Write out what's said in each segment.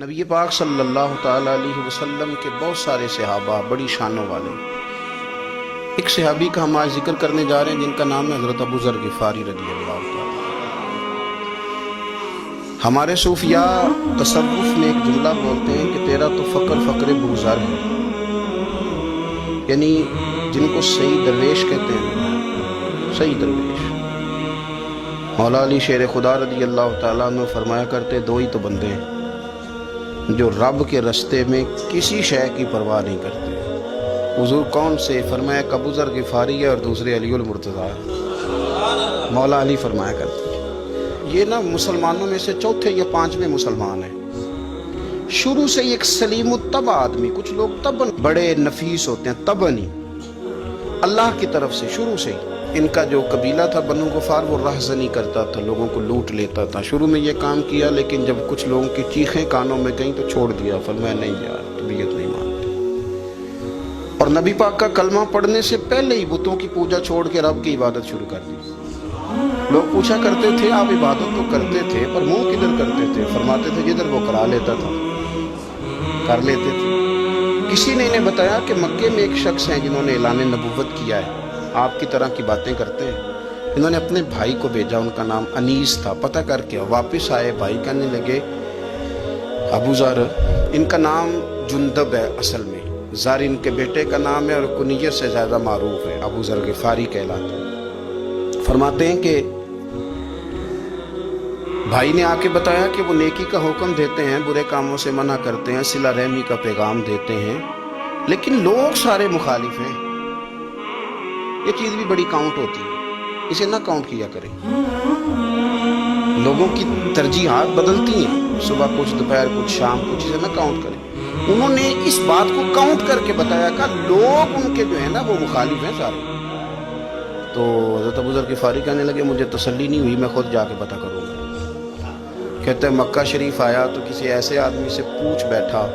نبی پاک صلی اللہ تعالی علیہ وسلم کے بہت سارے صحابہ بڑی شانوں والے. ایک صحابی کا ہم آج ذکر کرنے جا رہے ہیں جن کا نام ہے حضرت ابو ذر غفاری رضی اللہ تعالی. ہمارے صوفیاء تصوف میں ایک جملہ بولتے ہیں کہ تیرا تو فقر ابو ذر ہے، یعنی جن کو صحیح درویش کہتے ہیں، صحیح درویش. مولا علی شیر خدا رضی اللہ تعالیٰ عنہ فرمایا کرتے دو ہی تو بندے ہیں جو رب کے رستے میں کسی شے کی پرواہ نہیں کرتے. حضور کون سے؟ فرمایا ایک ابو ذر غفاری ہے اور دوسرے علی المرتضیٰ ہے. مولا علی فرمایا کرتے یہ نا مسلمانوں میں سے چوتھے یا پانچویں مسلمان ہیں. شروع سے ایک سلیم الطبع آدمی، کچھ لوگ طبعاً بڑے نفیس ہوتے ہیں، طبعاً ہی اللہ کی طرف سے شروع سے ہی. ان کا جو قبیلہ تھا بنو غفار وہ رہزنی کرتا تھا، لوگوں کو لوٹ لیتا تھا. شروع میں یہ کام کیا لیکن جب کچھ لوگوں کی چیخیں کانوں میں گئیں تو چھوڑ دیا. فرمایا نہیں یار طبیعت نہیں مانتی. اور نبی پاک کا کلمہ پڑھنے سے پہلے ہی بتوں کی پوجا چھوڑ کے رب کی عبادت شروع کر دی. لوگ پوچھا کرتے تھے آپ عبادت تو کرتے تھے پر منہ کدھر کرتے تھے؟ فرماتے تھے جدھر وہ کرا لیتا تھا کر لیتے تھے. کسی نے انہیں بتایا کہ مکے میں ایک شخص ہیں جنہوں نے اعلان نبوت کیا ہے، آپ کی طرح کی باتیں کرتے ہیں. انہوں نے اپنے بھائی کو بھیجا، ان کا نام انیس تھا. پتہ کر کے واپس آئے، بھائی کہنے لگے ابو ذر، ان کا نام جندب ہے، اصل میں ذر ان کے بیٹے کا نام ہے اور کنیت سے زیادہ معروف ہے، ابو ذر غفاری کہلاتے ہیں. فرماتے ہیں کہ بھائی نے آ کے بتایا کہ وہ نیکی کا حکم دیتے ہیں، برے کاموں سے منع کرتے ہیں، صلہ رحمی کا پیغام دیتے ہیں، لیکن لوگ سارے مخالف ہیں. یہ چیز بھی بڑی کاؤنٹ ہوتی ہے، اسے نہ کاؤنٹ کیا کریں. لوگوں کی ترجیحات بدلتی ہیں، صبح کچھ، دوپہر کچھ، شام کچھ، اسے نہ کاؤنٹ کریں. انہوں نے اس بات کو کاؤنٹ کر کے بتایا کہ لوگ ان کے جو ہے نا وہ مخالف ہیں سارے. تو حضرت ابو ذر غفاری کہنے لگے مجھے تسلی نہیں ہوئی، میں خود جا کے پتہ کروں گا. کہتے ہیں مکہ شریف آیا تو کسی ایسے آدمی سے پوچھ بیٹھا،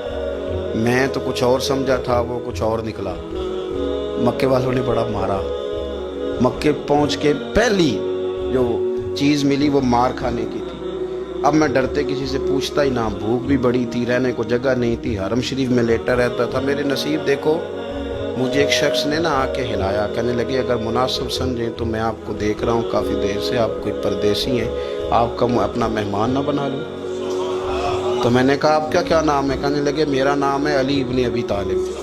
میں تو کچھ اور سمجھا تھا، وہ کچھ اور نکلا. مکے والوں نے بڑا مارا. مکے پہنچ کے پہلی جو چیز ملی وہ مار کھانے کی تھی. اب میں ڈرتے کسی سے پوچھتا ہی نہ، بھوک بھی بڑی تھی، رہنے کو جگہ نہیں تھی، حرم شریف میں لیٹا رہتا تھا. میرے نصیب دیکھو، مجھے ایک شخص نے نا آ کے ہلایا. کہنے لگے اگر مناسب سمجھیں تو میں آپ کو دیکھ رہا ہوں کافی دیر سے، آپ کوئی پردیسی ہیں، آپ کا اپنا مہمان نہ بنا لوں. تو میں نے کہا آپ کا کیا نام ہے؟ کہنے لگے میرا نام ہے علی ابن ابی طالب.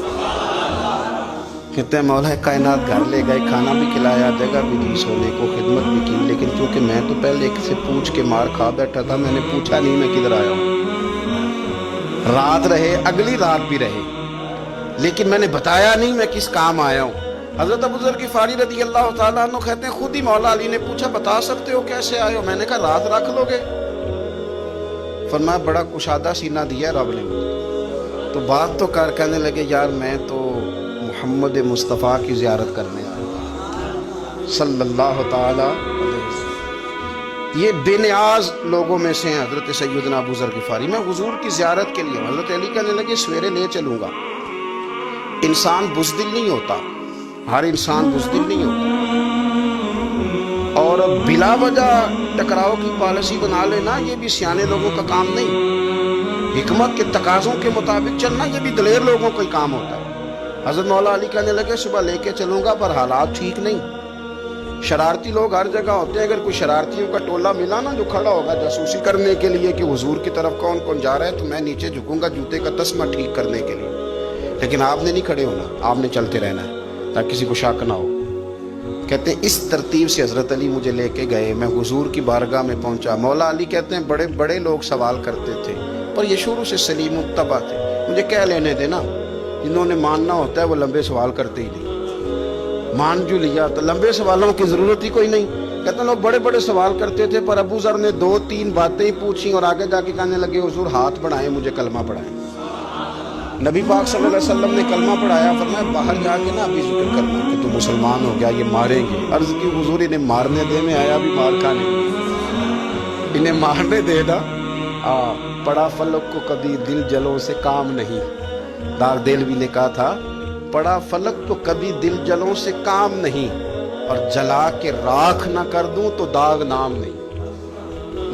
کہتے ہیں مولا کائنات گھر لے گئے، کھانا بھی کھلایا، جگہ بھی دی سونے کو، خدمت بھی کی، لیکن چونکہ میں تو پہلے ایک سے پوچھ کے مار کھا بیٹھا تھا، میں نے پوچھا نہیں میں کدھر آیا ہوں. رات رہے، اگلی رات بھی رہے، لیکن میں نے بتایا نہیں میں کس کام آیا ہوں. حضرت ابو ذر غفاری رضی اللہ تعالیٰ عنہ کہتے ہیں خود ہی مولا علی نے پوچھا بتا سکتے ہو کیسے آئے ہو؟ میں نے کہا رات رکھ لو گے. فرمایا بڑا کشادہ سینہ دیا رب نے مجھے. تو بات تو کہنے لگے یار میں تو محمد مصطفیٰ کی زیارت کرنے آیا صلی اللہ تعالی علیہ وسلم. یہ بے نیاز لوگوں میں سے ہیں حضرت سیدنا ابو ذر غفاری. میں حضور کی زیارت کے لیے. حضرت علی کہنے لگے سویرے لے چلوں گا. انسان بزدل نہیں ہوتا، ہر انسان بزدل نہیں ہوتا، اور بلا وجہ ٹکراؤ کی پالیسی بنا لینا یہ بھی سیانے لوگوں کا کام نہیں. حکمت کے تقاضوں کے مطابق چلنا یہ بھی دلیر لوگوں کا ہی کام ہوتا ہے. حضرت مولا علی کہنے لگے صبح لے کے چلوں گا پر حالات ٹھیک نہیں. شرارتی لوگ ہر جگہ ہوتے ہیں، اگر کوئی شرارتیوں کا ٹولہ ملا نا جو کھڑا ہوگا جاسوسی کرنے کے لیے کہ حضور کی طرف کون کون جا رہا ہے، تو میں نیچے جھکوں گا جوتے کا تسمہ ٹھیک کرنے کے لیے. لیکن آپ نے نہیں کھڑے ہونا، آپ نے چلتے رہنا ہے تاکہ کسی کو شک نہ ہو. کہتے ہیں اس ترتیب سے حضرت علی مجھے لے کے گئے. میں حضور کی بارگاہ میں پہنچا. مولا علی کہتے ہیں بڑے بڑے لوگ سوال کرتے تھے پر یہ شروع سے سلیم الطبع تھے. مجھے کہہ لینے دینا، جنہوں نے ماننا ہوتا ہے وہ لمبے سوال کرتے ہی نہیں. مان جو لیا تو لمبے سوالوں کی ضرورت ہی کوئی نہیں. کہتے ہیں لوگ بڑے بڑے سوال کرتے تھے پر ابو ذر نے 2-3 باتیں ہی پوچھی اور آگے جا کے کہنے لگے حضور ہاتھ بڑھائیں مجھے کلمہ پڑھائیں. نبی پاک صلی اللہ علیہ وسلم نے کلمہ پڑھایا. فرمایا باہر جا کے نا ابھی ذکر کرنا کہ تو مسلمان ہو گیا، یہ ماریں گے. عرض کی حضور انہیں مارنے دے، میں آیا بھی مار کھانے، انہیں مارنے دے نا. پڑا فلک کو کبھی دل جلوں سے کام نہیں. دار دلوی نے کہا تھا پڑا فلک تو کبھی دل جلوں سے کام نہیں، اور جلا کے راکھ نہ کر دوں تو داغ نام نہیں.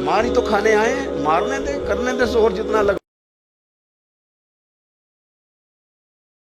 ماری تو کھانے آئے، مارنے دے، کرنے دے زور جتنا لگ